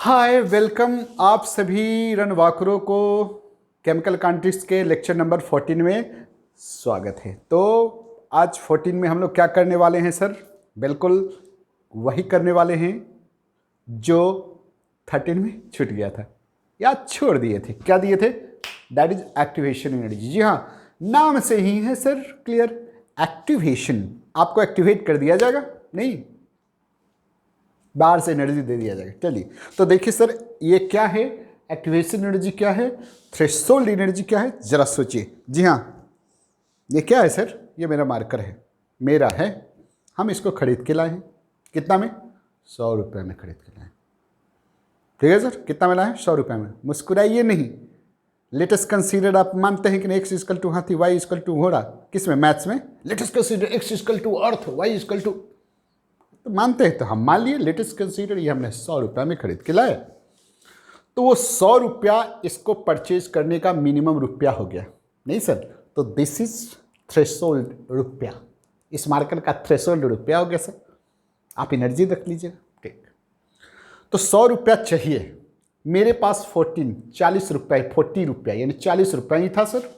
Hi welcome आप सभी रणवाकुरों को केमिकल कांटिक्स के लेक्चर नंबर 14 में स्वागत है। तो आज 14 में हम लोग क्या करने वाले हैं सर? बिल्कुल वही करने वाले हैं जो 13 में छूट गया था या छोड़ दिए थे। क्या दिए थे? That is activation energy. जी हाँ, नाम से ही है सर क्लियर, एक्टिवेशन। आपको एक्टिवेट कर दिया जाएगा, नहीं बाहर से एनर्जी दे दिया जाएगा। चलिए तो देखिए सर, ये क्या है? एक्टिवेशन एनर्जी क्या है? थ्रेशोल्ड एनर्जी क्या है? जरा सोचिए। जी हाँ, ये क्या है सर? ये मेरा मार्कर है, मेरा है। हम इसको खरीद के लाए हैं। कितना में? 100 रुपये में खरीद के लाए। ठीक है सर, कितना में लाए? 100 रुपये में। मुस्कुराइए नहीं। लेटेस्ट कंसीडर, आप मानते हैं कि एक्स इक्वल टू हाथी, वाई इक्वल टू घोड़ा। किस में? मैथ्स में। Latest consider x equal to earth, y equal to, तो मानते हैं तो हम मान लिए। लेटेस्ट कंसीडर ये हमने 100 रुपये में खरीद के लाए। तो वो 100 रुपया इसको परचेज करने का मिनिमम रुपया हो गया, नहीं सर? तो दिस इज थ्रेशोल्ड रुपया। इस मार्कर का थ्रेशोल्ड रुपया हो गया सर। आप एनर्जी रख लीजिएगा। ठीक, तो 100 रुपया चाहिए। मेरे पास 40 रुपया, 40 रुपया यानी 40 रुपया ही था सर।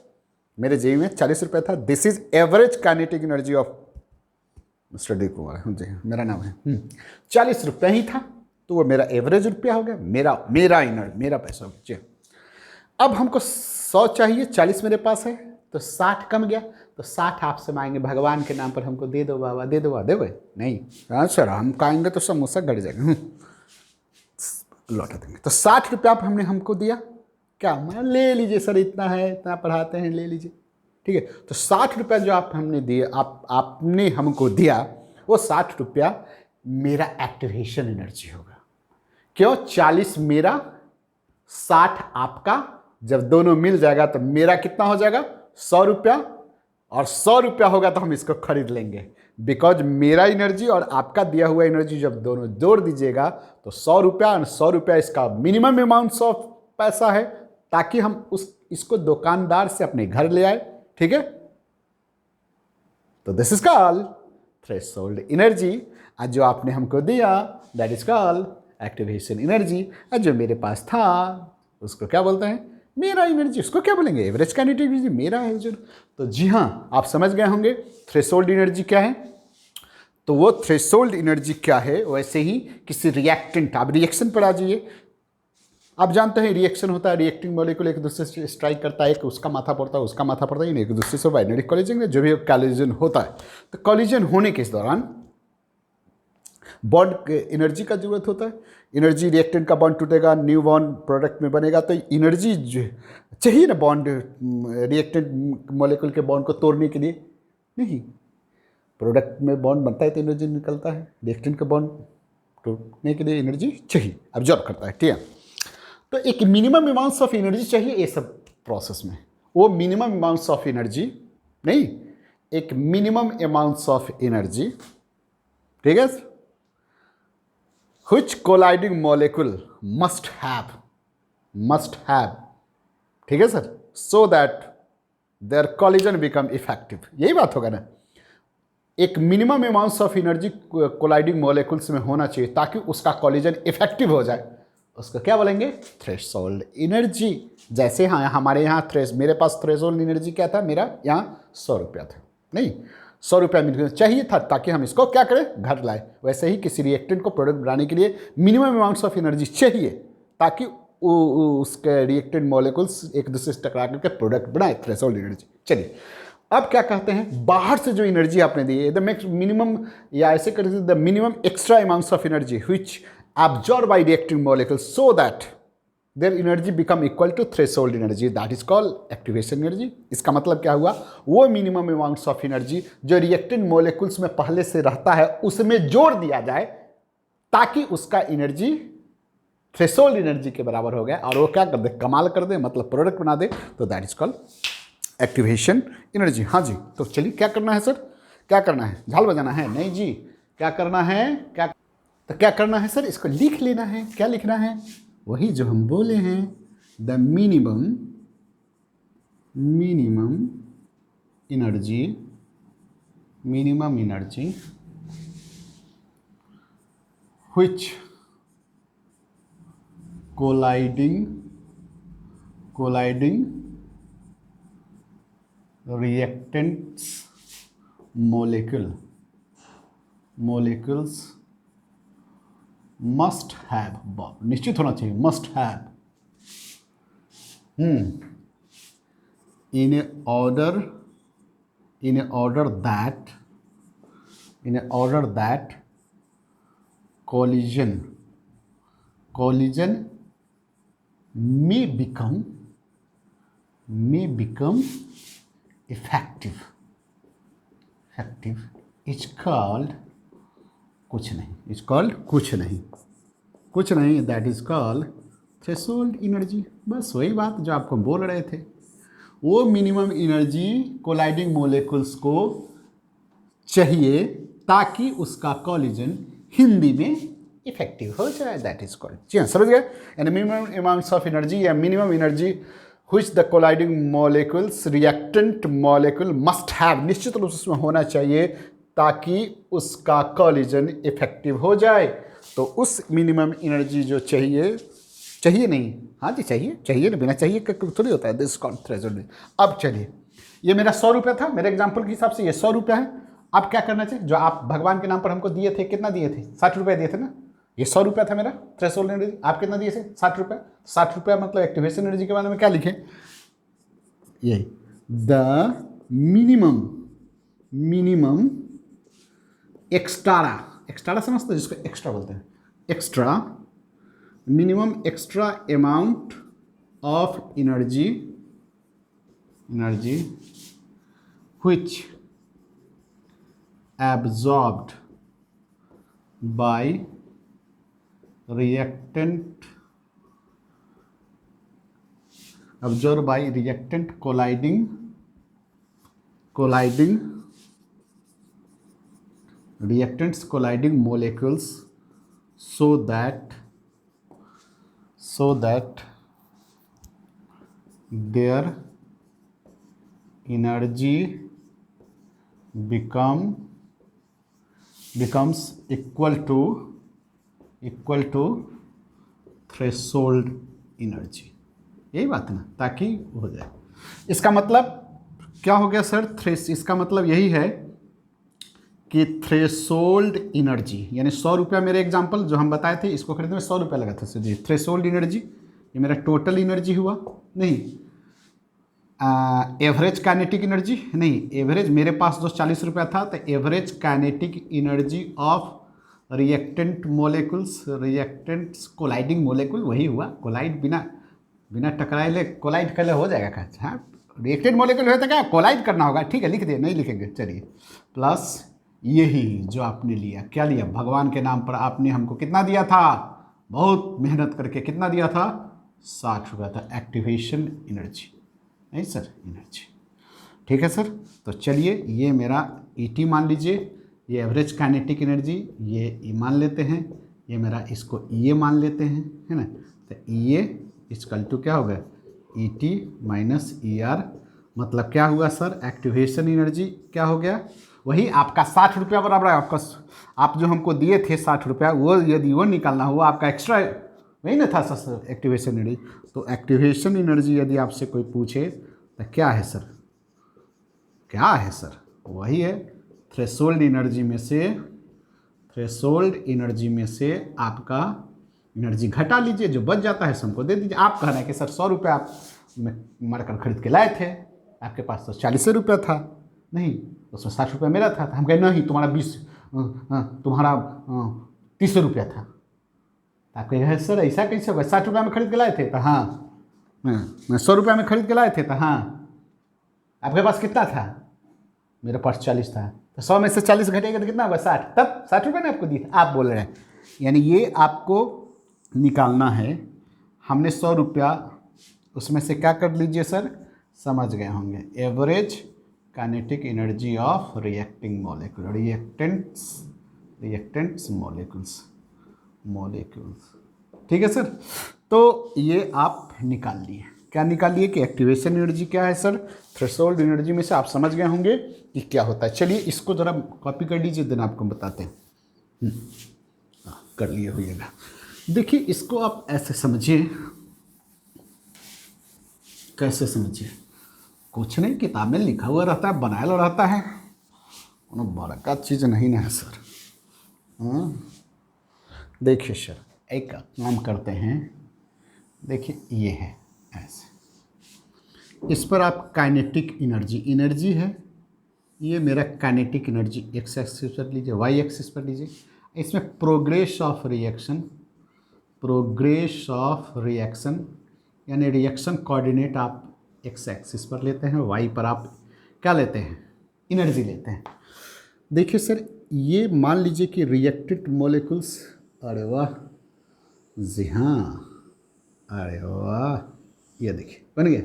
मेरे जेब में 40 रुपया था। This is average kinetic energy of mister D Kumar, जी मेरा नाम है। 40 रुपया ही था, तो वो मेरा एवरेज रुपया हो गया। मेरा पैसा हो गया। अब हमको 100 चाहिए, 40 मेरे पास है, तो 60 कम गया। तो 60 आपसे मांगेंगे, भगवान के नाम पर हमको दे दो बाबा, दे दो बाबा। देवे नहीं? हाँ सर, हम खाएंगे तो समोसा घट जाएगा। लौटा देंगे। तो 60 रुपया आप हमने हमको दिया। क्या मैं ले लीजिए सर, इतना है, इतना पढ़ाते हैं, ले लीजिए। ठीक है, तो 60 रुपया जो आप हमने दिए, आपने हमको दिया, वो 60 रुपया मेरा एक्टिवेशन एनर्जी होगा। क्यों? 40 मेरा, 60 आपका। जब दोनों मिल जाएगा तो मेरा कितना हो जाएगा? 100 रुपया। और 100 रुपया होगा तो हम इसको खरीद लेंगे। बिकॉज मेरा एनर्जी और आपका दिया हुआ एनर्जी जब दोनों जोड़ दीजिएगा तो 100 रुपया और 100 रुपया इसका मिनिमम अमाउंट्स ऑफ पैसा है, ताकि हम इसको दुकानदार से अपने घर ले आए। ठीक है, तो this is called threshold energy. आज जो आपने हमको दिया that is called activation energy. और जो मेरे पास था उसको क्या बोलते हैं? मेरा एनर्जी। उसको क्या बोलेंगे? Average kinetic energy. मेरा है जो। तो जी हाँ, आप समझ गए होंगे थ्रेशोल्ड एनर्जी क्या है। तो वो थ्रेशोल्ड एनर्जी क्या है, वैसे ही किसी रिएक्टेंट, आप रिएक्शन पर आ जाइए। आप जानते हैं रिएक्शन होता है, रिएक्टिंग मॉलिक्यूल एक दूसरे से स्ट्राइक करता है, एक उसका माथा पड़ता है, उसका माथा पड़ता है, एक दूसरे से बाइनरी कॉलिजन, जो भी कॉलिजन होता है। तो कॉलिजन होने के इस दौरान बॉन्ड एनर्जी का जरूरत होता है। एनर्जी, रिएक्टेंट का बॉन्ड टूटेगा, न्यू बॉन्ड प्रोडक्ट में बनेगा, तो एनर्जी चाहिए ना बॉन्ड, रिएक्टेंट मॉलिक्यूल के बॉन्ड को तोड़ने के लिए। नहीं, प्रोडक्ट में बॉन्ड बनता है तो एनर्जी निकलता है, रिएक्टेंट का बॉन्ड टूटने के लिए एनर्जी चाहिए, अब्जॉर्ब करता है। ठीक है, तो एक मिनिमम अमाउंट्स ऑफ एनर्जी चाहिए ये सब प्रोसेस में। वो मिनिमम अमाउंट्स ऑफ एनर्जी नहीं, एक मिनिमम अमाउंट्स ऑफ एनर्जी, ठीक है, which colliding molecule must have, ठीक है sir, so that their collision become effective. यही बात होगा ना। एक minimum amounts of energy colliding molecules में होना चाहिए ताकि उसका कॉलिजन इफेक्टिव हो जाए। उसको क्या बोलेंगे? Threshold energy. जैसे हाँ, हमारे यहाँ मेरे पास थ्रेशोल्ड एनर्जी क्या था? मेरा यहाँ 100 रुपया था, नहीं 100 रुपया चाहिए था ताकि हम इसको क्या करें? घर लाए। वैसे ही किसी रिएक्टेंट को प्रोडक्ट बनाने के लिए मिनिमम अमाउंट्स ऑफ एनर्जी चाहिए ताकि उसके रिएक्टेंट मॉलिक्यूल्स एक दूसरे से टकरा करके प्रोडक्ट बनाए, थ्रेशोल्ड एनर्जी। चलिए, अब क्या कहते हैं? बाहर से जो एनर्जी आपने दी है, द मिनिमम, या ऐसे कर the minimum extra amounts of energy which absorbed by reacting molecules so that their energy become equal to threshold energy, that is called activation energy। इसका मतलब क्या हुआ? वो मिनिमम अमाउंट्स ऑफ एनर्जी जो reactant molecules में पहले से रहता है उसमें जोड़ दिया जाए ताकि उसका एनर्जी थ्रेशोल्ड एनर्जी के बराबर हो गया, और वो क्या कर दे? कमाल कर दे, मतलब प्रोडक्ट बना दे। तो that is called activation energy. हाँ जी, तो चलिए क्या करना है सर? क्या करना है? झाल बजाना है? नहीं जी, क्या करना है? तो क्या करना है सर? इसको लिख लेना है। क्या लिखना है? वही जो हम बोले हैं, the minimum energy which colliding reactants molecules must have, निश्चित होना चाहिए, must have in a order that collision may become effective is called कुछ नहीं that is called threshold energy. बस वही बात जो आपको बोल रहे थे, वो मिनिमम एनर्जी कोलाइडिंग मोलिक्यूल्स को चाहिए ताकि उसका कॉलिजन हिंदी में इफेक्टिव हो जाए, दैट इज कॉल्ड। जी हाँ, समझ गए। And minimum amounts of energy या minimum energy which the colliding molecules reactant molecule must have, निश्चित रूप से उसमें होना चाहिए ताकि उसका कॉलिजन इफेक्टिव हो जाए। तो उस मिनिमम एनर्जी जो चाहिए नहीं, हाँ जी चाहिए ना, बिना चाहिए थोड़ी होता है, दिस कॉल्ड थ्रेशोल्ड। अब चलिए, ये मेरा 100 रुपये था, मेरे एग्जाम्पल के हिसाब से ये 100 रुपये है। अब क्या करना चाहिए, जो आप भगवान के नाम पर हमको दिए थे, कितना दिए थे, 60 रुपये दिए थे ना, ये 100 रुपये था मेरा थ्रेशोल्ड एनर्जी। आप कितना दिए थे, 60 रुपये। 60 रुपये मतलब एक्टिवेशन एनर्जी के बारे में क्या लिखें, यही द मिनिमम एक्स्ट्रा समझते हो, जिसको एक्स्ट्रा बोलते हैं, minimum extra amount of energy which absorbed by reactant colliding molecules so that their energy becomes equal to threshold energy. यही बात ना, ताकि हो जाए। इसका मतलब क्या हो गया सर, इसका मतलब यही है कि थ्रेशोल्ड एनर्जी यानी 100 रुपया, मेरे एग्जांपल जो हम बताए थे, इसको खरीदने में 100 रुपया लगा था सर जी। थ्रेशोल्ड एनर्जी ये मेरा टोटल एनर्जी हुआ, नहीं एवरेज काइनेटिक एनर्जी नहीं, एवरेज मेरे पास जो 40 रुपया था, तो average kinetic energy of reactant molecules, reactants colliding molecule, वही हुआ। कोलाइड बिना टकराए कोलाइड कर ले हो जाएगा क्या, हाँ रिएक्टेंट मोलिकुल है तो क्या कोलाइड करना होगा, ठीक है लिख दिए, नहीं लिखेंगे चलिए। प्लस यही जो आपने लिया, क्या लिया, भगवान के नाम पर आपने हमको कितना दिया था, बहुत मेहनत करके कितना दिया था, 60 रुपया था, एक्टिवेशन एनर्जी, नहीं सर एनर्जी, ठीक है सर। तो चलिए ये मेरा ET मान लीजिए, ये एवरेज काइनेटिक एनर्जी, ये E मान लेते हैं, ये मेरा इसको EA मान लेते हैं, है ना। तो EA इक्वल टू क्या होगा, ET माइनस ER, मतलब क्या हुआ सर, एक्टिवेशन एनर्जी क्या हो गया, वही आपका 60 रुपया बराबर है आपका, आप जो हमको दिए थे 60 रुपया, वो यदि वो निकालना हुआ आपका एक्स्ट्रा वही ना था सर एक्टिवेशन एनर्जी। तो एक्टिवेशन एनर्जी यदि आपसे कोई पूछे तो क्या है सर, वही है थ्रेशोल्ड एनर्जी में से आपका एनर्जी घटा लीजिए, जो बच जाता है हमको दे दीजिए। आप कह रहे हैं कि सर 100 रुपये आप मारकर खरीद के लाए थे, आपके पास तो 40 रुपया था, नहीं उसमें 60 रुपया मेरा था। हम कहे नहीं तुम्हारा 30 रुपया था। आप कहे सर ऐसा कैसे होगा, 60 रुपया में खरीद के लाए थे, तो हाँ मैं 100 रुपया में खरीद के लाए थे, तो हाँ आपके पास कितना था, मेरे पास 40 था, तो 100 में से 40 घटेगा तो कितना होगा, 60, तब 60 रुपये ने आपको दी, आप बोल रहे हैं। यानी ये आपको निकालना है, हमने 100 रुपया उसमें से क्या कर लीजिए सर, समझ गए होंगे, average kinetic energy of reacting molecule, reactants molecules, ठीक है सर। तो ये आप निकाल लिए, क्या निकाल लिए कि एक्टिवेशन एनर्जी क्या है सर, थ्रेशोल्ड एनर्जी में से आप समझ गए होंगे कि क्या होता है। चलिए इसको ज़रा कॉपी कर लीजिए, देन आपको बताते हैं। कर लिए होइएगा। देखिए इसको आप ऐसे समझिए, कैसे समझिए, कुछ नहीं, किताब में लिखा हुआ रहता है, बनाया रहता है, कोनो बड़का चीज़ नहीं ना है सर। देखिए सर, एक काम करते हैं, देखिए ये है ऐसे, इस पर आप काइनेटिक एनर्जी है, ये मेरा काइनेटिक एनर्जी एक्स एक्सिस पर लीजिए, वाई एक्सिस पर लीजिए, इसमें प्रोग्रेस ऑफ रिएक्शन यानी रिएक्शन कोऑर्डिनेट आप एक्स एक्सिस पर लेते हैं, वाई पर आप क्या लेते हैं, एनर्जी लेते हैं। देखिए सर, ये मान लीजिए कि रिएक्टेड मॉलिक्यूल्स, अरे वाह जी हाँ, अरे वाह, ये देखिए बन गया।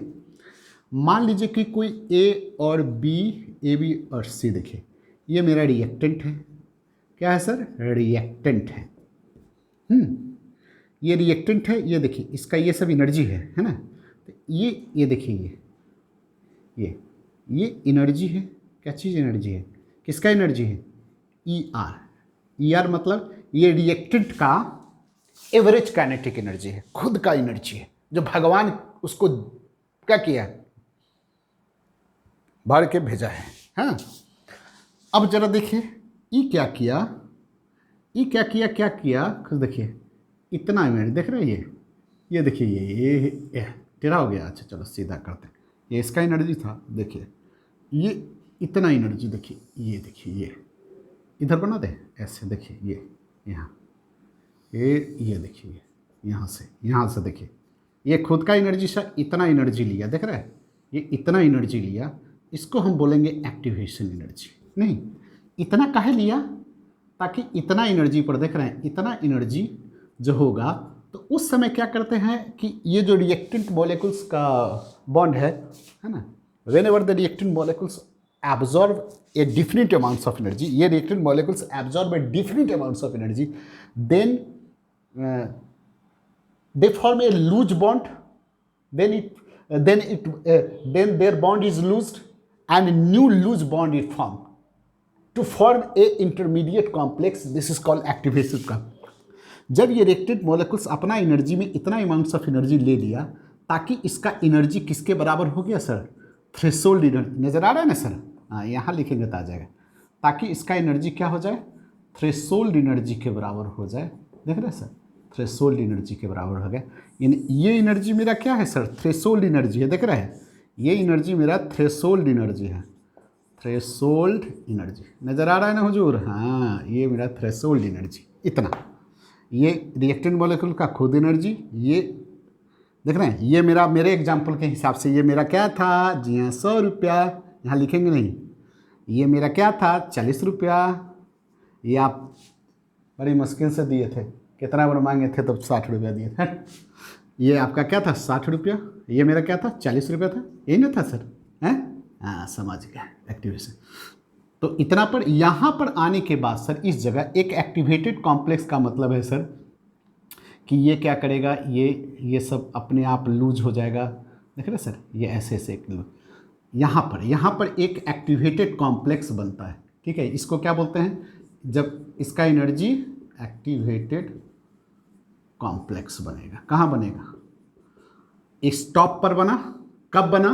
मान लीजिए कि कोई ए और बी, ए बी और सी, देखिए ये मेरा रिएक्टेंट है, क्या है सर, रिएक्टेंट है। ये रिएक्टेंट है, ये देखिए इसका ये सब एनर्जी है ना, तो ये देखिए ये एनर्जी है, क्या चीज़ एनर्जी है, किसका एनर्जी है, ई आर मतलब ये रिएक्टेंट का एवरेज काइनेटिक एनर्जी है, खुद का एनर्जी है, जो भगवान उसको क्या किया, भर के भेजा है। हाँ, अब जरा देखिए ई क्या किया, क्या किया खुद देखिए, इतना एनर्जी देख रहे हैं, ये देखिए ये टेढ़ा हो गया, अच्छा चलो सीधा करते हैं, ये इसका एनर्जी था, देखिए ये इतना एनर्जी, देखिए ये देखिए, ये इधर बना दे ऐसे, देखिए ये यहाँ, ये देखिए यहाँ से देखिए, ये खुद का एनर्जी से इतना एनर्जी लिया, देख रहे हैं, ये इतना एनर्जी लिया, इसको हम बोलेंगे एक्टिवेशन एनर्जी। नहीं, इतना काहे लिया, ताकि इतना एनर्जी पर देख रहे हैं, इतना एनर्जी जो होगा तो उस समय क्या करते हैं कि ये जो रिएक्टेंट मॉलिक्यूल्स का बॉन्ड है ना, when ever the reactant molecules absorb a different amounts of energy, ये reactant molecules absorb a different amounts of energy, then they form a loose bond, then their bond is loosed and a new loose bond is formed to form a intermediate complex, this is called activation का। जब ये reactant molecules अपना energy में इतना amounts of energy ले लिया, ताकि इसका एनर्जी किसके बराबर हो गया सर, थ्रेशोल्ड एनर्जी, नज़र आ रहा है ना सर, हाँ यहाँ लिखेंगे तो आ जाएगा, ताकि इसका एनर्जी क्या हो जाए, थ्रेशोल्ड एनर्जी के बराबर हो जाए, देख रहे हैं सर, थ्रेशोल्ड एनर्जी के बराबर हो गया। ये एनर्जी मेरा क्या है सर, थ्रेशोल्ड एनर्जी है, देख रहे हैं, ये एनर्जी मेरा थ्रेशोल्ड एनर्जी है, थ्रेशोल्ड एनर्जी नज़र आ रहा है ना हुजूर, हाँ ये मेरा थ्रेशोल्ड एनर्जी इतना, ये रिएक्टेंट मॉलिक्यूल का खुद एनर्जी, ये देख रहे हैं, ये मेरे एग्जाम्पल के हिसाब से ये मेरा क्या था जी हाँ 100 रुपया, यहाँ लिखेंगे नहीं, ये मेरा क्या था 40 रुपया, ये आप बड़ी मुश्किल से दिए थे, कितना बार मांगे थे तब 60 रुपया दिए थे, ये आपका क्या था 60 रुपया, ये मेरा क्या था 40 रुपया था, यही ना था सर, हैं, हाँ समझ गया एक्टिवेशन। तो इतना पर यहाँ पर आने के बाद सर इस जगह एक एक्टिवेटेड कॉम्प्लेक्स का मतलब है सर कि ये क्या करेगा, ये सब अपने आप लूज हो जाएगा, देख रहे सर, ये ऐसे यहाँ पर एक एक्टिवेटेड कॉम्प्लेक्स बनता है, ठीक है, इसको क्या बोलते हैं, जब इसका एनर्जी एक्टिवेटेड कॉम्प्लेक्स बनेगा, कहाँ बनेगा, इस टॉप पर बना, कब बना,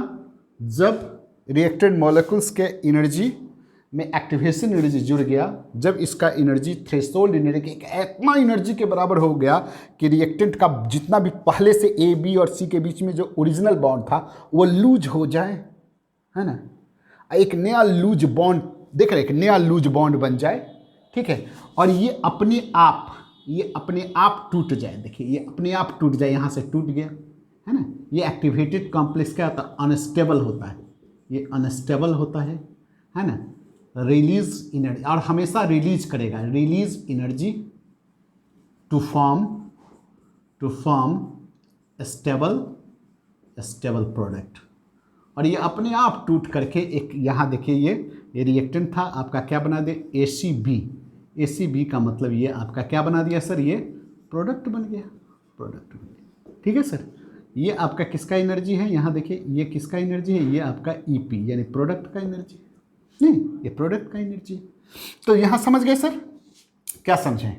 जब रिएक्टेड मॉलिक्यूल्स के एनर्जी में एक्टिवेशन एनर्जी जुड़ गया, जब इसका एनर्जी थ्रेशोल्ड एनर्जी इतना एनर्जी के बराबर हो गया कि रिएक्टेंट का जितना भी पहले से ए बी और सी के बीच में जो ओरिजिनल बॉन्ड था वो लूज हो जाए, है ना, एक नया लूज बॉन्ड, देख रहे, एक नया लूज बॉन्ड बन जाए, ठीक है, और ये अपने आप टूट जाए, देखिए ये अपने आप टूट जाए, यहाँ से टूट गया, है ना, ये एक्टिवेटेड कॉम्प्लेक्स क्या होता है, अनस्टेबल होता है, ये अनस्टेबल होता है ना, रिलीज एनर्जी, और हमेशा रिलीज करेगा, release energy to form stable product, और ये अपने आप टूट करके एक, यहाँ देखिए ये रिएक्टेंट था आपका, क्या बना दे, ACB का मतलब ये आपका क्या बना दिया सर, ये प्रोडक्ट बन गया, ठीक है सर। ये आपका किसका एनर्जी है, यहाँ देखिए ये किसका एनर्जी है, ये आपका EP यानी प्रोडक्ट का एनर्जी, नहीं ये प्रोडक्ट का एनर्जी। तो यहाँ समझ गए सर, क्या समझें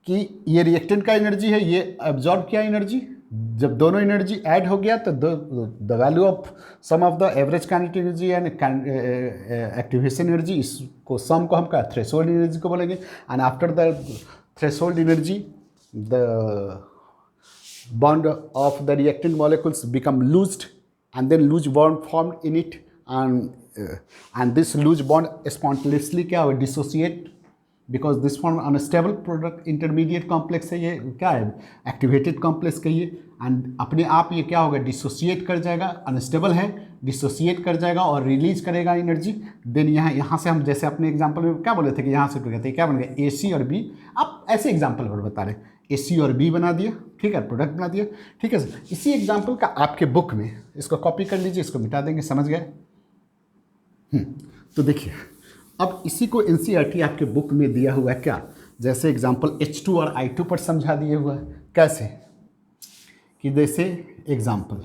कि ये रिएक्टेंट का एनर्जी है, ये एब्जॉर्ब किया एनर्जी, जब दोनों एनर्जी ऐड हो गया तो the value of sum of the average kinetic energy and activation energy, इसको सम को हम क्या थ्रेशोल्ड एनर्जी को बोलेंगे। And after the threshold energy the bond of the reactant molecules become loosed and then loose bond formed in it and this loose bond spontaneously क्या हो dissociate because this form unstable product intermediate complex है, ये क्या है activated complex कहिए, and अपने आप ये क्या होगा dissociate कर जाएगा, unstable है dissociate कर जाएगा और रिलीज करेगा एनर्जी। देन यहाँ से हम जैसे अपने एग्जांपल में क्या बोले थे कि यहाँ से क्या कहते हैं, क्या बन गया ए सी और बी, आप ऐसे एग्जांपल पर बता रहे ए सी और बी बना दिया, ठीक है, प्रोडक्ट बना दिया, ठीक है सर। इसी एग्जांपल का आपके बुक में इसको कॉपी कर लीजिए, इसको मिटा देंगे, समझ गए। तो देखिए अब इसी को एनसीईआरटी आपके बुक में दिया हुआ है क्या, जैसे एग्जांपल H2 और I2 पर समझा दिया हुआ है। कैसे कि जैसे एग्जांपल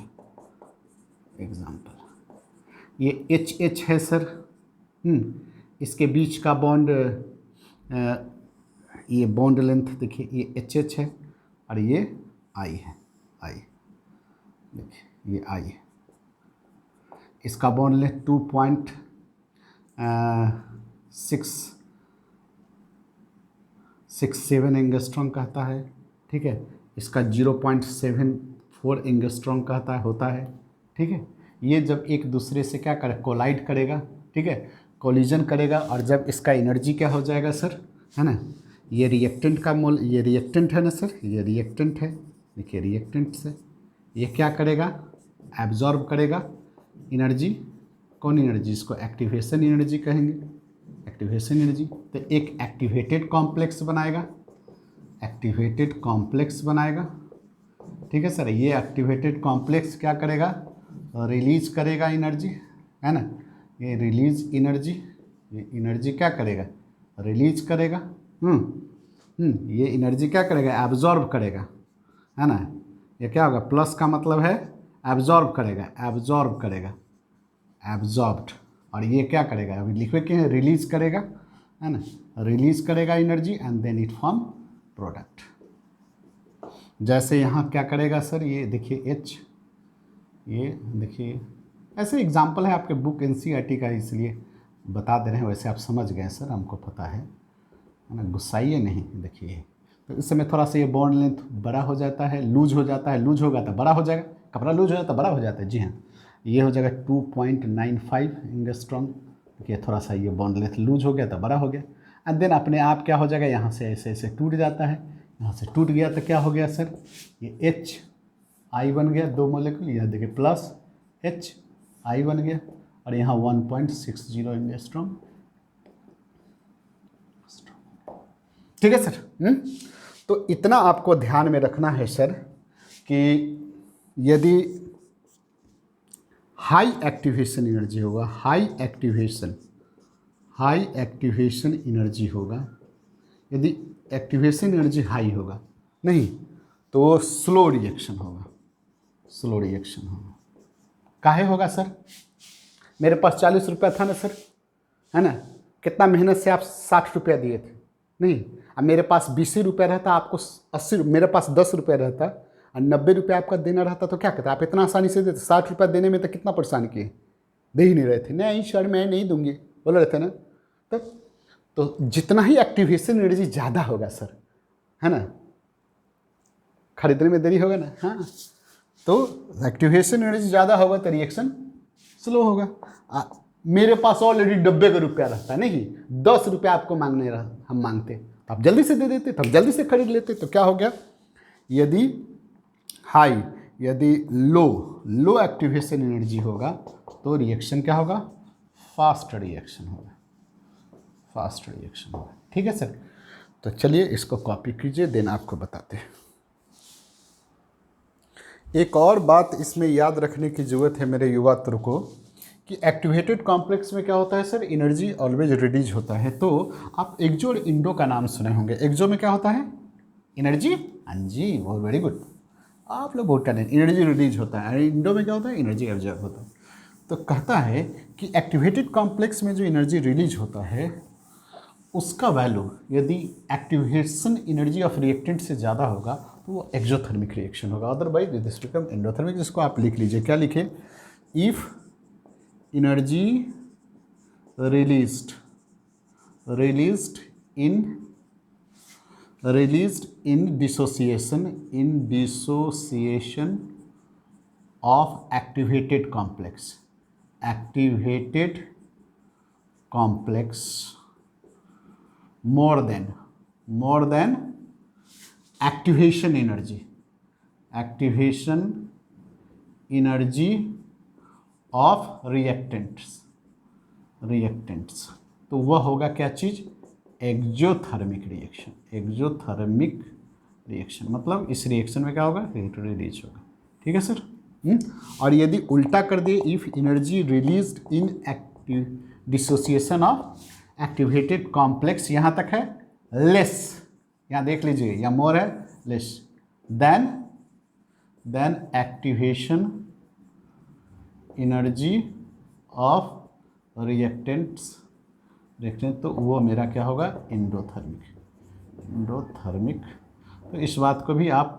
ये HH है सर, इसके बीच का बॉन्ड, ये बॉन्ड लेंथ देखिए ये HH है और ये I है, I देखिए ये I है, इसका बॉन्ड लेंथ 2.667 एंगस्ट्रॉम कहता है, ठीक है, इसका 0.74 एंगस्ट्रॉम कहता है होता है, ठीक है। ये जब एक दूसरे से क्या करे कोलाइड करेगा, ठीक है, कोलिजन करेगा, और जब इसका एनर्जी क्या हो जाएगा सर, है ना, ये रिएक्टेंट का मोल, ये रिएक्टेंट है ना सर, ये रिएक्टेंट है, देखिए रिएक्टेंट से ये क्या करेगा एब्जॉर्ब करेगा एनर्जी, कौन एनर्जी, इसको एक्टिवेशन एनर्जी कहेंगे, एक्टिवेशन एनर्जी। तो एक एक्टिवेटेड कॉम्प्लेक्स बनाएगा, एक्टिवेटेड कॉम्प्लेक्स बनाएगा, ठीक है सर। ये एक्टिवेटेड कॉम्प्लेक्स क्या करेगा रिलीज करेगा एनर्जी, है ना, ये रिलीज एनर्जी, ये एनर्जी क्या करेगा रिलीज करेगा, ये एनर्जी क्या करेगा एब्जॉर्ब करेगा, है ना, ये क्या होगा प्लस का मतलब है एब्जॉर्ब करेगा, एब्जॉर्ब करेगा, एब्जॉर्ब्ड, और ये क्या करेगा अभी लिखवे के रिलीज करेगा, है ना, रिलीज करेगा energy and then it form product. जैसे यहाँ क्या करेगा सर, ये देखिए H, ये देखिए ऐसे एग्जाम्पल है आपके बुक एनसीईआरटी का, इसलिए बता दे रहे हैं, वैसे आप समझ गए सर, हमको पता है ना, गुस्साइए नहीं। देखिए तो इस समय थोड़ा सा ये बॉन्ड लेंथ बड़ा हो जाता है, लूज हो जाता है, लूज होगा तो बड़ा हो जाएगा, कपड़ा लूज हो जाता है बड़ा हो जाता है, जी हाँ, ये हो जाएगा 2.95 एंगस्ट्रॉम। देखिए थोड़ा सा ये बॉन्ड लेंथ लूज हो गया तो बड़ा हो गया, एंड देन अपने आप क्या हो जाएगा यहाँ से ऐसे ऐसे टूट जाता है, यहाँ से टूट गया तो क्या हो गया सर, ये H I बन गया, दो मोलेकुल, यहाँ देखिए प्लस H I बन गया, और यहाँ 1.60 एंगस्ट्रॉम, ठीक है सर। तो इतना आपको ध्यान में रखना है सर कि यदि हाई एक्टिवेशन एनर्जी होगा, हाई एक्टिवेशन एनर्जी होगा, यदि एक्टिवेशन एनर्जी हाई होगा, नहीं तो स्लो रिएक्शन होगा, स्लो रिएक्शन होगा। काहे होगा सर, मेरे पास 40 रुपया था ना सर, है ना, कितना मेहनत से आप 60 रुपया दिए थे, नहीं, अब मेरे पास 20 रुपया रहता, आपको 80, मेरे पास 10 रुपया रहता और 90 रुपया आपका देना रहता तो क्या कहता, आप इतना आसानी से देते, 60 रुपया देने में तो कितना परेशान किए, दे ही नहीं रहे थे, नहीं सर मैं नहीं दूंगी बोल रहे थे ना। तो जितना ही एक्टिवेशन एनर्जी ज़्यादा होगा सर, है ना, खरीदने में देरी होगा ना, हाँ, तो एक्टिवेशन एनर्जी ज़्यादा होगा तो रिएक्शन स्लो होगा। मेरे पास ऑलरेडी 90 का रुपया रहता है, नहीं 10 रुपया आपको मांगने रहा, हम मांगते तो आप जल्दी से दे देते, तब जल्दी से खरीद लेते। तो क्या हो गया, यदि हाई, यदि लो एक्टिवेशन एनर्जी होगा तो रिएक्शन क्या होगा, फास्ट रिएक्शन होगा, फास्ट रिएक्शन होगा, ठीक है सर। तो चलिए इसको कॉपी कीजिए, देन आपको बताते हैं। एक और बात इसमें याद रखने की ज़रूरत है मेरे युवा मित्रों को कि एक्टिवेटेड कॉम्प्लेक्स में क्या होता है सर, एनर्जी ऑलवेज रिलीज होता है। तो आप एक्जो और इंडो का नाम सुने होंगे। एक्जो में क्या होता है एनर्जी, हाँ जी बहुत वेरी गुड, आप लोग बहुत टैलेंट, एनर्जी रिलीज होता है, इंडो में क्या होता है एनर्जी एब्जॉर्ब होता है। तो कहता है कि एक्टिवेटेड कॉम्प्लेक्स में जो एनर्जी रिलीज होता है उसका वैल्यू यदि एक्टिवेशन एनर्जी ऑफ रिएक्टेंट से ज़्यादा होगा तो वो एक्सोथर्मिक रिएक्शन होगा, अदरवाइज दिस बिकम एंडोथर्मिक। जिसको आप लिख लीजिए, क्या लिखे, if energy released in dissociation of activated complex more than activation energy of reactants, तो वह होगा क्या चीज, एक्सोथर्मिक रिएक्शन। मतलब इस रिएक्शन में क्या होगा, हीट रिलीज होगा। ठीक है सर। और यदि उल्टा कर दिए, if energy released in active dissociation of activated complex, यहाँ तक है लेस, यहाँ देख लीजिए, या मोर है, less than activation energy of reactant, तो वो मेरा क्या होगा, एंडोथर्मिक। तो इस बात को भी आप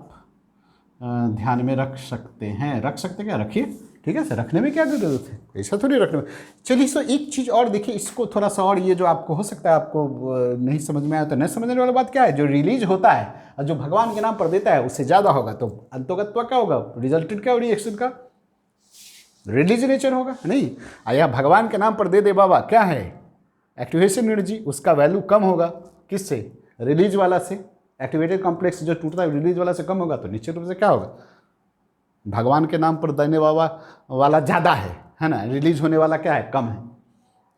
ध्यान में रख सकते हैं, क्या रखिए। ठीक है सर, रखने में क्या जरूरत है, ऐसा थोड़ी रखने में। चलिए सर, एक चीज़ और देखिए, इसको थोड़ा सा और, ये जो आपको हो सकता है आपको नहीं समझ में आया, तो नहीं समझने वाली बात क्या है, जो रिलीज होता है और जो भगवान के नाम पर देता है उससे ज़्यादा होगा, तो अंतोगत्वा क्या होगा, रिजल्टेंट क्या होगी रिएक्शन का, रिलीज नेचर होगा। नहीं, या भगवान के नाम पर दे दे बाबा, क्या है, एक्टिवेशन एनर्जी, उसका वैल्यू कम होगा किससे, रिलीज वाला से। एक्टिवेटेड कॉम्प्लेक्स जो टूटता है रिलीज वाला से कम होगा, तो निश्चित रूप से क्या होगा, भगवान के नाम पर देने वाला ज़्यादा है ना, रिलीज होने वाला क्या है, कम है,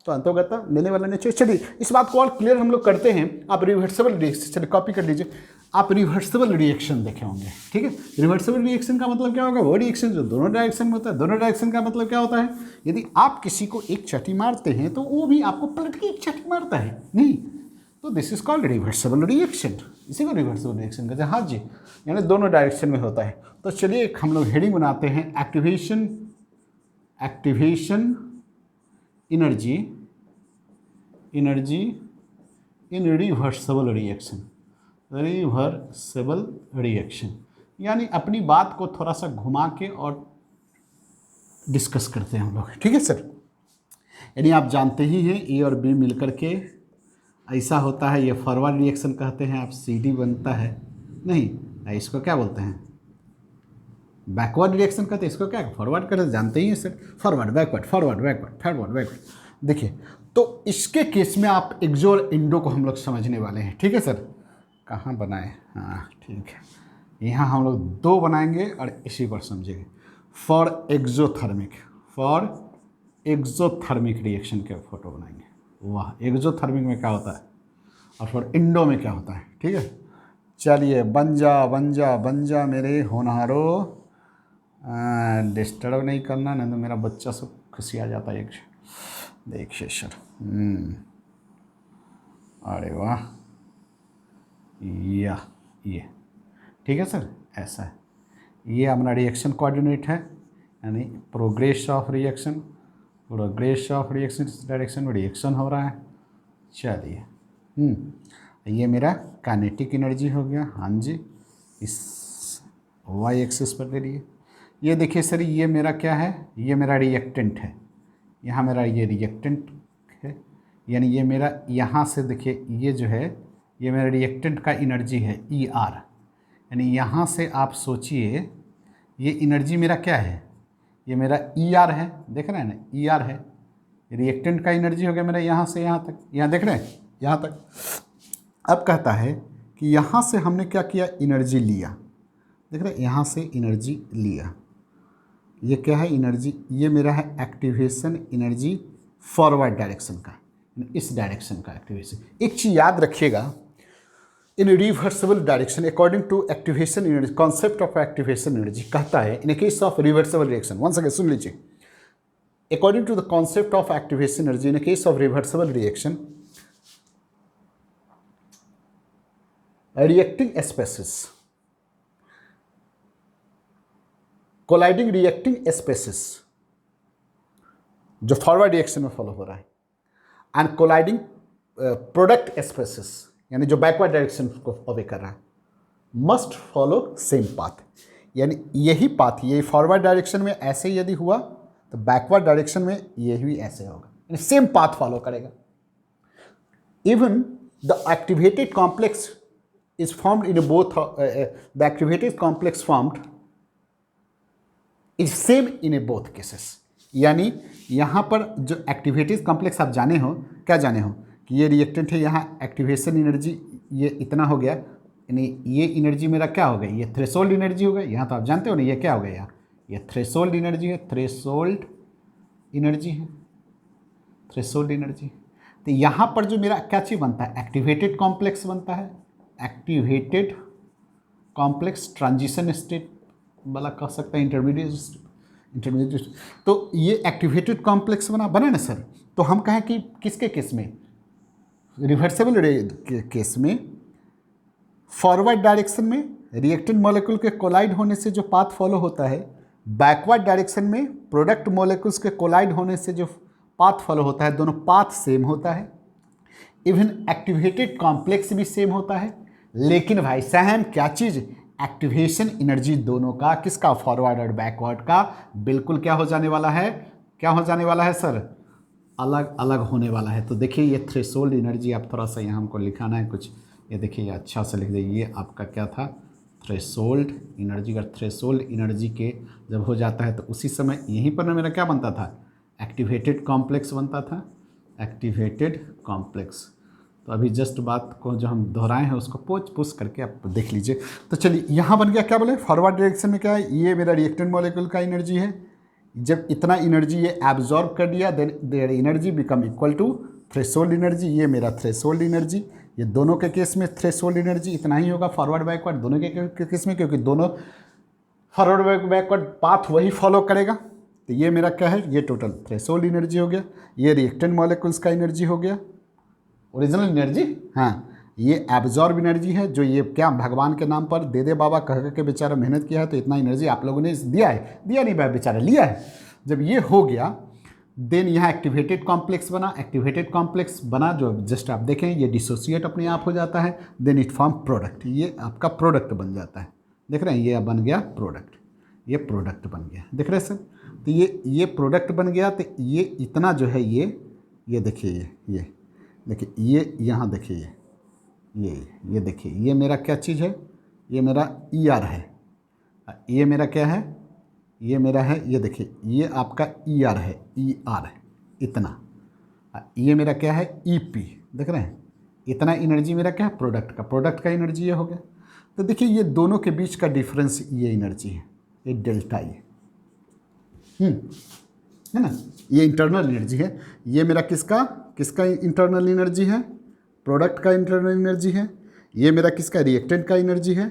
तो अंतर्गत देने वाला नेचर। चलिए इस बात को और क्लियर हम लोग करते हैं। आप रिवर्सिबल रिएक्शन, चलिए कॉपी कर लीजिए, आप रिवर्सिबल रिएक्शन देखे होंगे। ठीक है, रिवर्सिबल रिएक्शन का मतलब क्या होगा, वो रिएक्शन जो दोनों डायरेक्शन में होता है। दोनों डायरेक्शन का मतलब क्या होता है, यदि आप किसी को एक चटी मारते हैं तो वो भी आपको पलट के एक चटी मारता है, नहीं, तो this is called reversible reaction. इसी को रिवर्सिबल रिएक्शन कहते हैं। हाँ जी, यानी दोनों डायरेक्शन में होता है। तो चलिए एक हम लोग हेडिंग बनाते हैं, एक्टिवेशन एनर्जी इन रिवर्सिबल रिएक्शन, यानी अपनी बात को थोड़ा सा घुमा के और डिस्कस करते हैं हम लोग। ठीक है सर, यानी आप जानते ही हैं ए और बी मिलकर के ऐसा होता है, ये फॉरवर्ड रिएक्शन कहते हैं। आप CD बनता है, नहीं, इसको क्या बोलते हैं, बैकवर्ड रिएक्शन कहते हैं। इसको क्या फॉरवर्ड करते, जानते ही हैं sir, forward backward, forward backward, forward backward. देखिए, तो इसके केस में आप एक्सो और इंडो को हम लोग समझने वाले हैं। ठीक है सर, कहाँ बनाए, हाँ ठीक है, यहाँ हम लोग 2 बनाएंगे और इसी पर समझेंगे। फॉर एक्सोथर्मिक रिएक्शन के फोटो बनाएंगे। वाह, एक्सोथर्मिक में क्या होता है और फॉर इंडो में क्या होता है। ठीक है, चलिए बन जा मेरे होनहारो, डिस्टर्ब नहीं करना, नहीं तो मेरा बच्चा सब खुशी आ जाता है। एक देखिए सर, अरे वाह, ये ठीक है सर, ऐसा है। ये हमारा रिएक्शन कोऑर्डिनेट है, यानी प्रोग्रेस ऑफ रिएक्शन इस डायरेक्शन में रिएक्शन हो रहा है। चलिए, ये मेरा काइनेटिक एनर्जी हो गया। हाँ जी, इस वाई एक्सिस पर दे लिए। ये देखिए सर, ये मेरा क्या है, ये मेरा रिएक्टेंट है, यहाँ मेरा ये रिएक्टेंट है, यानी ये मेरा यहाँ से देखिए, ये जो है ये मेरा रिएक्टेंट का एनर्जी है ER, यानी यहाँ से आप सोचिए ये एनर्जी मेरा क्या है, ये मेरा ER है, देख रहे हैं ना, ER है, रिएक्टेंट का एनर्जी हो गया मेरा यहाँ से यहाँ तक, यहाँ देख रहे हैं, यहाँ तक। अब कहता है कि यहाँ से हमने क्या किया, एनर्जी लिया, देख रहे हैं, यहाँ से एनर्जी लिया, ये क्या है एनर्जी, ये मेरा है एक्टिवेशन एनर्जी फॉरवर्ड डायरेक्शन का, इस डायरेक्शन का एक्टिवेशन। एक चीज़ याद रखिएगा, in reversible direction according to activation energy, concept of activation energy कहता है in case of reversible reaction, once again सुन लीजिए, according to the concept of activation energy in case of reversible reaction, reacting species, colliding reacting species जो forward reaction में follow हो रहा है, and colliding product spaces यानी जो backward direction को ऑबे कर रहा है मस्ट फॉलो सेम पाथ, यानी यही पाथ, ये फॉरवर्ड डायरेक्शन में ऐसे यदि हुआ तो बैकवर्ड डायरेक्शन में ये भी ऐसे होगा, यानी सेम पाथ फॉलो करेगा। Even the activated complex is formed in both, the activated complex formed is same in A both cases, यानी यहाँ पर जो एक्टिवेटेड कॉम्प्लेक्स आप जाने हो, क्या जाने हो कि ये रिएक्टेंट है, यहाँ एक्टिवेशन एनर्जी ये इतना हो गया, यानी ये एनर्जी मेरा क्या हो गया, ये थ्रेशोल्ड एनर्जी हो गया। यहाँ तो आप जानते हो ना ये क्या हो गया, यहाँ ये थ्रेशोल्ड एनर्जी है, थ्रेशोल्ड एनर्जी है, थ्रेशोल्ड एनर्जी। तो यहाँ पर जो मेरा क्या चीज़ बनता है, एक्टिवेटेड कॉम्प्लेक्स बनता है, एक्टिवेटेड कॉम्प्लेक्स ट्रांजिशन स्टेट वाला कह सकता है, इंटरमीडिएट। तो ये एक्टिवेटेड कॉम्प्लेक्स बना ना सर। तो हम कहें कि किसके केस में, रिवर्सिबल केस में, फॉरवर्ड डायरेक्शन में रिएक्टेंट मॉलिक्यूल के कोलाइड होने से जो पाथ फॉलो होता है, बैकवर्ड डायरेक्शन में प्रोडक्ट मॉलिक्यूल्स के कोलाइड होने से जो पाथ फॉलो होता है, दोनों पाथ सेम होता है। इवन एक्टिवेटेड कॉम्प्लेक्स भी सेम होता है, लेकिन भाई सहन क्या चीज़, एक्टिवेशन एनर्जी दोनों का, किसका, फॉरवर्ड और बैकवर्ड का, बिल्कुल क्या हो जाने वाला है, क्या हो जाने वाला है सर, अलग अलग होने वाला है। तो देखिए ये थ्रेशोल्ड एनर्जी आप थोड़ा सा यहाँ हमको लिखाना है कुछ, ये देखिए ये अच्छा से लिख दीजिए, ये आपका क्या था, थ्रेशोल्ड एनर्जी। अगर थ्रेशोल्ड एनर्जी के जब हो जाता है तो उसी समय यहीं पर ना मेरा क्या बनता था, एक्टिवेटेड कॉम्प्लेक्स बनता था, एक्टिवेटेड कॉम्प्लेक्स। तो अभी जस्ट बात को जो हम दोहराए हैं उसको पोच पुश करके आप देख लीजिए। तो चलिए यहाँ बन गया, क्या बोले, फॉरवर्ड डायरेक्शन में क्या है, ये मेरा रिएक्टेंट मॉलिक्यूल का एनर्जी है। जब इतना एनर्जी ये एब्जॉर्ब कर दिया, then their energy become equal to threshold energy, ये मेरा थ्रेशोल्ड एनर्जी। ये दोनों के केस में थ्रेशोल्ड एनर्जी इतना ही होगा, फॉरवर्ड बैकवर्ड दोनों के केस में, क्योंकि दोनों फॉरवर्ड बैकवर्ड पाथ वही फॉलो करेगा। तो ये मेरा क्या है, ये टोटल थ्रेशोल्ड एनर्जी हो गया, ये रिएक्टेंट मॉलिक्यूल्स का एनर्जी हो गया, ओरिजिनल एनर्जी। हाँ, ये एब्जॉर्ब एनर्जी है जो ये क्या भगवान के नाम पर दे दे बाबा कह के बेचारा मेहनत किया है, तो इतना एनर्जी आप लोगों ने दिया है, दिया नहीं भाई बेचारा, लिया है। जब ये हो गया देन यहाँ एक्टिवेटेड कॉम्प्लेक्स बना, एक्टिवेटेड कॉम्प्लेक्स बना जो जस्ट आप देखें ये डिसोसिएट अपने आप हो जाता है, देन इट फॉर्म प्रोडक्ट, ये आपका प्रोडक्ट बन जाता है। देख रहे हैं, ये बन गया प्रोडक्ट, ये प्रोडक्ट बन गया, देख रहे हैं सर। तो ये प्रोडक्ट बन गया। तो ये इतना जो है ये देखिए, ये देखिए, ये यहाँ देखिए, ये देखिए, ये मेरा क्या चीज़ है, ये मेरा ER है, ये मेरा क्या है, ये मेरा है, ये देखिए ये आपका ER है, ER है इतना, ये मेरा क्या है EP, देख रहे हैं, इतना एनर्जी मेरा क्या है, प्रोडक्ट का एनर्जी ये हो गया। तो देखिए ये दोनों के बीच का डिफरेंस ये एनर्जी है, ये डेल्टा है ना, ये इंटरनल एनर्जी है। ये मेरा किसका इंटरनल एनर्जी है, प्रोडक्ट का इंटरनल एनर्जी है। ये मेरा किसका, रिएक्टेंट का एनर्जी है।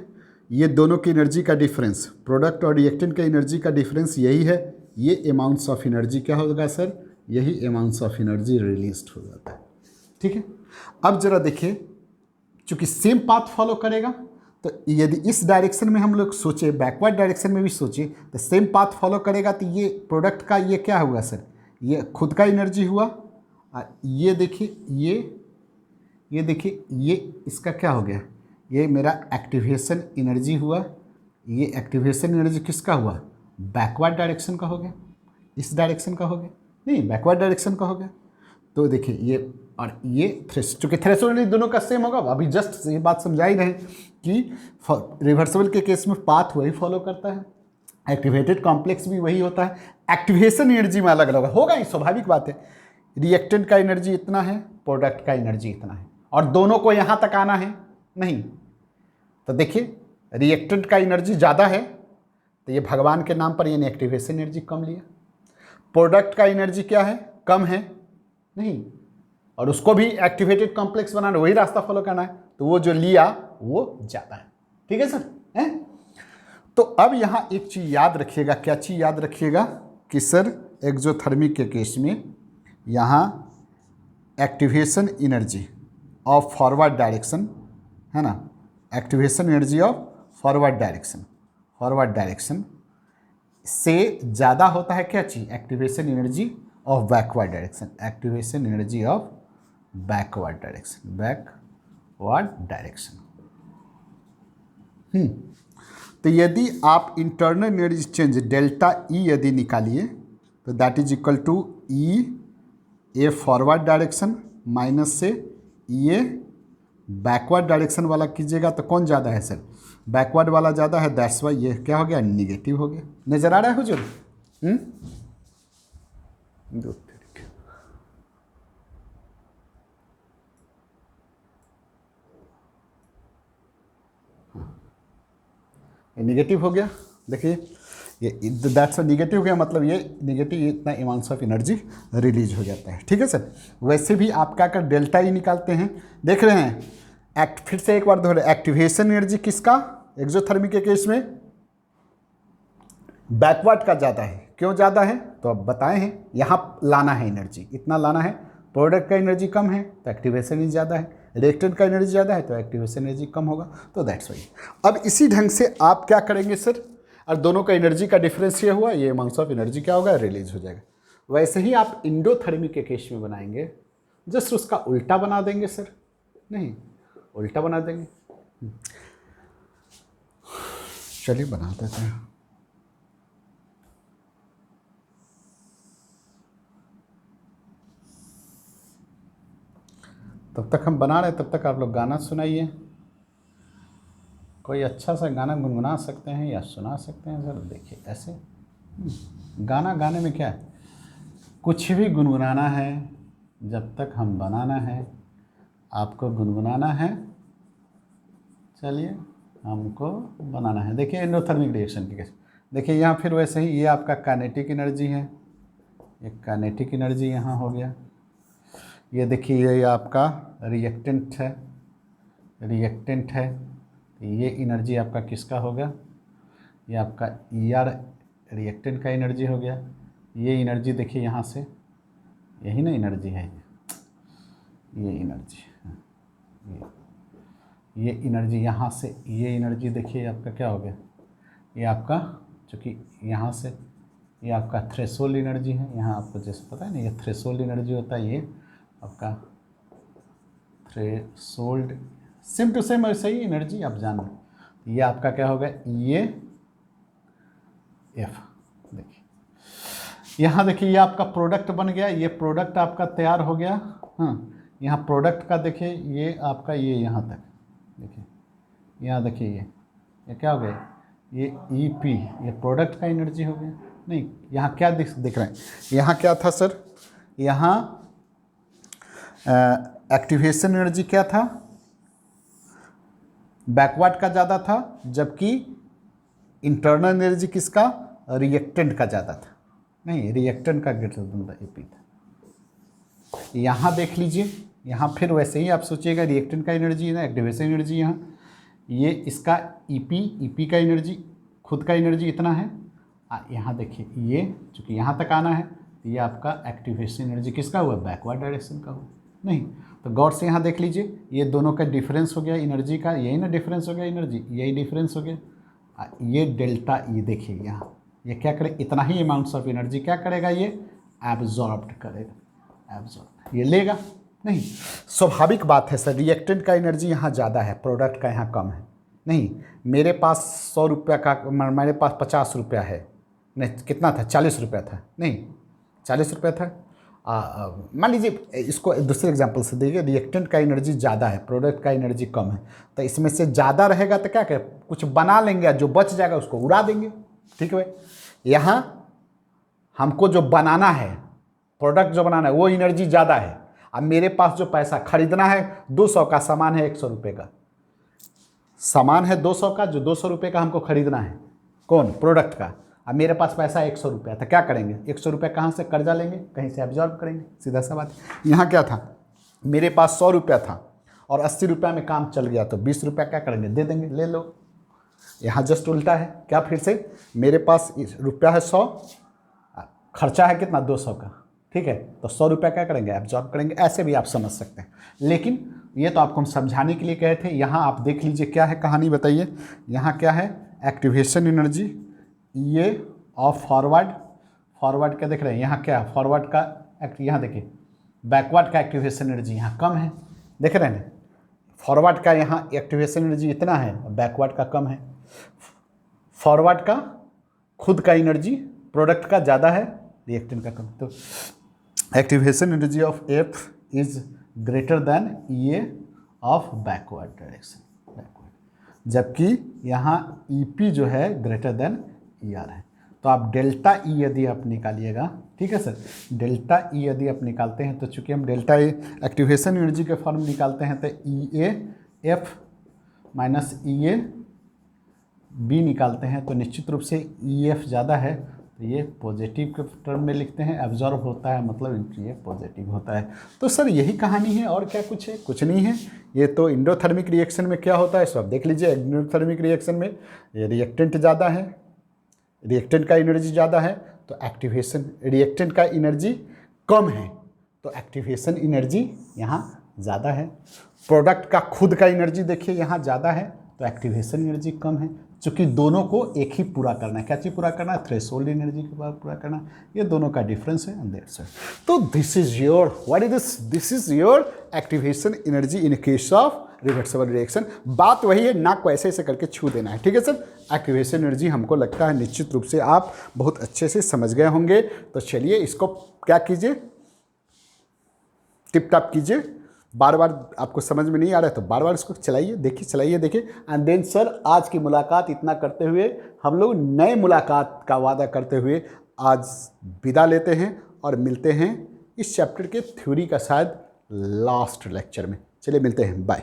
ये दोनों की एनर्जी का डिफरेंस, प्रोडक्ट और रिएक्टेंट का एनर्जी का डिफरेंस यही है। ये अमाउंट्स ऑफ एनर्जी क्या होगा सर, यही अमाउंट्स ऑफ एनर्जी रिलीज हो जाता है। ठीक है, अब जरा देखिए, चूँकि सेम पाथ फॉलो करेगा, तो यदि इस डायरेक्शन में हम लोग सोचे, बैकवर्ड डायरेक्शन में भी सोचे, तो सेम पाथ फॉलो करेगा, तो ये प्रोडक्ट का ये क्या हुआ सर, ये खुद का एनर्जी हुआ। ये देखिए, ये देखिए, ये इसका क्या हो गया, ये मेरा एक्टिवेशन एनर्जी हुआ। ये एक्टिवेशन एनर्जी किसका हुआ, बैकवर्ड डायरेक्शन का हो गया, इस डायरेक्शन का हो गया, नहीं बैकवर्ड डायरेक्शन का हो गया। तो देखिए ये और ये चूँकि थ्रेशोल्ड दोनों का सेम होगा, अभी जस्ट ये बात समझा ही रहे कि रिवर्सिबल के केस में पाथ वही फॉलो करता है, एक्टिवेटेड कॉम्प्लेक्स भी वही होता है, एक्टिवेशन एनर्जी में अलग अलग होगा, ये स्वाभाविक बात है। रिएक्टेंट का एनर्जी इतना है, प्रोडक्ट का एनर्जी इतना है, और दोनों को यहाँ तक आना है नहीं। तो देखिए रिएक्टेंट का एनर्जी ज़्यादा है, तो ये भगवान के नाम पर ये एक्टिवेशन एनर्जी कम लिया। प्रोडक्ट का एनर्जी क्या है, कम है नहीं, और उसको भी एक्टिवेटेड कॉम्प्लेक्स बनाना, वही रास्ता फॉलो करना है, तो वो जो लिया वो ज़्यादा है। ठीक है सर, हैं? तो अब यहाँ एक चीज़ याद रखिएगा, क्या चीज़ याद रखिएगा कि सर एक्सोथर्मिक के केस में यहाँ activation energy of forward direction है ना, activation energy of forward direction से ज़्यादा होता है क्या चीज़, activation energy of backward direction, activation energy of backward direction, backward direction. तो यदि आप internal energy change delta E यदि निकालिए तो that is equal to E A forward direction minus से ई ए बैकवर्ड डायरेक्शन वाला कीजिएगा तो कौन ज़्यादा है सर? बैकवर्ड वाला ज़्यादा है, दैट्स वाई ये क्या हो गया, निगेटिव हो गया। नज़र आ रहा है हुजूर? ये निगेटिव हो गया। देखिए ये दैट्स निगेटिव हो गया, मतलब ये निगेटिव, इतना अमाउंट्स ऑफ एनर्जी रिलीज हो जाता है। ठीक है सर। वैसे भी आप क्या कर डेल्टा ई निकालते हैं, देख रहे हैं फिर से एक बार दोहरे, एक्टिवेशन एनर्जी किसका एक्सोथर्मिक के केस में बैकवर्ड का ज़्यादा है। क्यों ज़्यादा है तो अब बताए हैं, यहाँ लाना है एनर्जी, इतना लाना है। प्रोडक्ट का एनर्जी कम है तो एक्टिवेशन एनर्जी ज़्यादा है, रिएक्टेंट का एनर्जी ज़्यादा है तो एक्टिवेशन एनर्जी कम होगा, तो दैट्स वाई। अब इसी ढंग से आप क्या करेंगे सर, और दोनों का एनर्जी का डिफरेंस ये हुआ, ये अमाउंट्स ऑफ एनर्जी क्या होगा, रिलीज हो जाएगा। वैसे ही आप इंडोथर्मिक के केस में बनाएंगे, जस्ट उसका उल्टा बना देंगे सर, नहीं उल्टा बना देंगे। चलिए बना देते हैं। तब तक हम बना रहे, तब तक आप लोग गाना सुनाइए। कोई अच्छा सा गाना गुनगुना सकते हैं या सुना सकते हैं सर। देखिए ऐसे गाना गाने में क्या है, कुछ भी गुनगुनाना है, जब तक हम बनाना है आपको गुनगुनाना है। चलिए हमको बनाना है। देखिए एंडोथर्मिक रिएक्शन की केस, देखिए यहाँ फिर वैसे ही ये आपका काइनेटिक एनर्जी है, एक काइनेटिक एनर्जी यहाँ हो गया। ये देखिए ये आपका रिएक्टेंट है, रिएक्टेंट है, ये एनर्जी आपका किसका होगा, ये आपका ER रिएक्टेंट का एनर्जी हो गया। ये एनर्जी देखिए यहाँ से, यही ना एनर्जी है, ये एनर्जी, ये एनर्जी यहाँ से, ये एनर्जी देखिए आपका क्या हो गया, ये आपका चूँकि यहाँ से ये आपका थ्रेशोल्ड एनर्जी है। यहाँ आपको जैसे पता है ना, ये थ्रेशोल्ड एनर्जी होता है, ये आपका थ्रेशोल्ड, सेम टू सेम ऐसे ही एनर्जी आप जान लो। ये आपका क्या होगा, ये F। देखिए यहाँ देखिए ये आपका प्रोडक्ट बन गया, ये प्रोडक्ट आपका तैयार हो गया। हाँ यहाँ प्रोडक्ट का देखिए ये आपका ये यहाँ तक देखिए, यहाँ देखिए ये क्या हो गया, ये EP, ये प्रोडक्ट का एनर्जी हो गया। नहीं यहाँ क्या दिख रहे हैं, यहाँ क्या था सर, यहाँ एक्टिवेशन एनर्जी क्या था, बैकवर्ड का ज़्यादा था, जबकि इंटरनल एनर्जी किसका, रिएक्टेंट का ज़्यादा था। नहीं रिएक्टेंट का ग्रेटर देन EP था। यहाँ देख लीजिए, यहाँ फिर वैसे ही आप सोचिएगा, रिएक्टेंट का एनर्जी है ना, एक्टिवेशन एनर्जी यहाँ, ये इसका EP का एनर्जी, खुद का एनर्जी इतना है। यहाँ देखिए ये चूँकि यहाँ तक आना है, ये आपका एक्टिवेशन एनर्जी किसका हुआ, बैकवर्ड डायरेक्शन का हुआ। नहीं तो गौर से यहाँ देख लीजिए, ये दोनों का डिफरेंस हो गया एनर्जी का, यही ना डिफरेंस हो गया एनर्जी, यही डिफरेंस हो गया। ये डेल्टा ई देखिए यहाँ, ये क्या करे, इतना ही अमाउंट्स ऑफ एनर्जी क्या करेगा, ये एब्जॉर्ब करेगा, एब्जॉर्ब ये लेगा। नहीं स्वाभाविक बात है सर, रिएक्टेंट का एनर्जी यहाँ ज़्यादा है, प्रोडक्ट का यहाँ कम है। नहीं मेरे पास 100 रुपया का, मेरे पास 50 रुपया है, नहीं कितना था, 40 रुपया था, नहीं 40 रुपया था। मान लीजिए इसको दूसरे एग्जांपल से देखिए, रिएक्टेंट का एनर्जी ज़्यादा है, प्रोडक्ट का एनर्जी कम है, तो इसमें से ज़्यादा रहेगा तो क्या करें, कुछ बना लेंगे, जो बच जाएगा उसको उड़ा देंगे। ठीक है भाई, यहाँ हमको जो बनाना है, प्रोडक्ट जो बनाना है वो एनर्जी ज़्यादा है, अब मेरे पास जो पैसा खरीदना है 200 का सामान है, 100 रुपये का सामान है, 200 का, जो 200 रुपये का हमको खरीदना है, कौन, प्रोडक्ट का। अब मेरे पास पैसा 100 रुपया था, क्या करेंगे, 100 रुपया कहाँ से कर्जा लेंगे, कहीं से एब्जॉर्ब करेंगे, सीधा सा बात। यहाँ क्या था, मेरे पास 100 रुपया था और 80 रुपया में काम चल गया, तो 20 रुपया क्या करेंगे, दे देंगे, ले लो। यहाँ जस्ट उल्टा है, क्या, फिर से मेरे पास रुपया है 100, खर्चा है कितना, 200 का, ठीक है, तो 100 रुपया क्या करेंगे, एब्जॉर्ब करेंगे। ऐसे भी आप समझ सकते हैं, लेकिन ये तो आपको हम समझाने के लिए कहे थे। यहाँ आप देख लीजिए क्या है कहानी, बताइए यहाँ क्या है, एक्टिवेशन एनर्जी, ये ऑफ फॉरवर्ड, फॉरवर्ड क्या देख रहे हैं, यहाँ क्या फॉरवर्ड का यहाँ देखिए, बैकवर्ड का एक्टिवेशन एनर्जी यहाँ कम है, देख रहे हैं। फॉरवर्ड का यहाँ एक्टिवेशन एनर्जी इतना है, बैकवर्ड का कम है। फॉरवर्ड का खुद का एनर्जी प्रोडक्ट का ज़्यादा है, रिएक्टेंट का कम। तो activation energy of F is greater than E A of backward direction, जबकि यहाँ ई पी जो है ग्रेटर देन ई आर है। तो आप डेल्टा ई यदि आप निकालिएगा, ठीक है सर, डेल्टा ई यदि आप निकालते हैं तो चूंकि हम डेल्टा ई एक्टिवेशन एनर्जी के फॉर्म निकालते हैं तो E A F minus E A B निकालते हैं तो निश्चित रूप से ई एफ ज़्यादा है, तो ये पॉजिटिव के टर्म में लिखते हैं, एब्जॉर्ब होता है मतलब ये पॉजिटिव होता है। तो सर यही कहानी है, और क्या कुछ है? कुछ नहीं है। ये तो इंडोथर्मिक रिएक्शन में क्या होता है सो आप देख लीजिए। इंडोथर्मिक रिएक्शन में ये रिएक्टेंट ज़्यादा है, रिएक्टेंट का एनर्जी ज़्यादा है तो एक्टिवेशन, रिएक्टेंट का एनर्जी कम है तो एक्टिवेशन एनर्जी यहाँ ज़्यादा है। प्रोडक्ट का खुद का एनर्जी देखिए यहाँ ज़्यादा है तो एक्टिवेशन एनर्जी कम है। चूँकि दोनों को एक ही पूरा करना है, क्या चीज़ पूरा करना है? थ्रेशोल्ड एनर्जी के बाद पूरा करना, ये दोनों का डिफरेंस है। That's it. तो this is your, what is this? This is your activation energy in case of reversible reaction. बात वही है, नाक को ऐसे ऐसे करके छू देना है, ठीक है सर। एक्टिवेशन एनर्जी हमको लगता है निश्चित रूप से आप बहुत अच्छे से समझ गए होंगे। तो चलिए इसको क्या कीजिए, टिप टॉप कीजिए। बार बार आपको समझ में नहीं आ रहा है तो बार बार इसको चलाइए, देखिए, चलाइए, देखिए। एंड देन सर आज की मुलाकात इतना करते हुए हम लोग नए मुलाकात का वादा करते हुए आज विदा लेते हैं और मिलते हैं इस चैप्टर के थ्योरी का शायद लास्ट लेक्चर में। चलिए मिलते हैं, बाय।